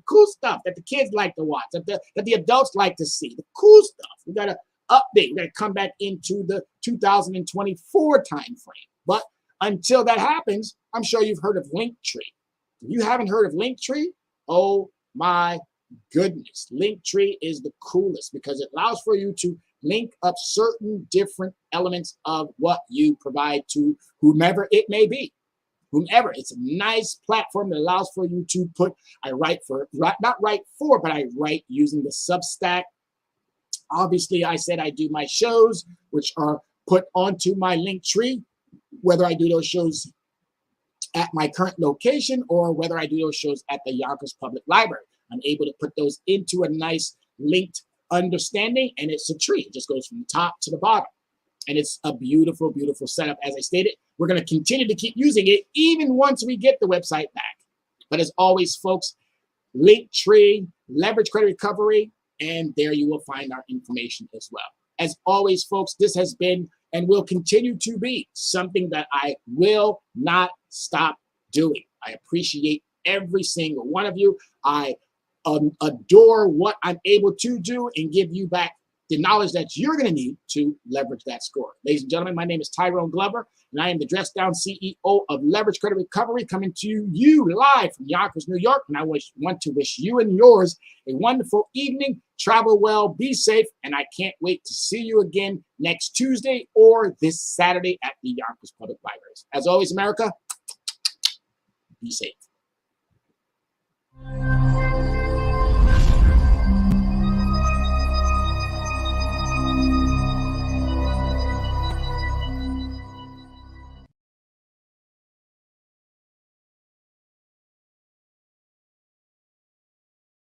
the kids like to watch, that the adults like to see, the cool stuff. We got to update. We got to come back into the 2024 time frame. But until that happens, I'm sure you've heard of Linktree. If you haven't heard of Linktree, oh my goodness. Linktree is the coolest because it allows for you to link up certain different elements of what you provide to whomever it may be. Whomever. It's a nice platform that allows for you to put, I write using the Substack Obviously, I said I do my shows, which are put onto my link tree, whether I do those shows at my current location or whether I do those shows at the Yonkers Public Library. I'm able to put those into a nice linked understanding, and it's a tree. It just goes from the top to the bottom. And it's a beautiful, beautiful setup. As I stated, we're going to continue to keep using it even once we get the website back. But as always, folks, Linktree, Leverage Credit Recovery, and there you will find our information as well. As always, folks, this has been and will continue to be something that I will not stop doing. I appreciate every single one of you. I adore what I'm able to do and give you back the knowledge that you're going to need to leverage that score. Ladies and gentlemen, my name is Tyrone Glover, and I am the Dress Down CEO of Leverage Credit Recovery, coming to you live from Yonkers, New York. And I want to wish you and yours a wonderful evening. Travel well, be safe, and I can't wait to see you again next Tuesday or this Saturday at the Yonkers Public Libraries. As always, America, be safe.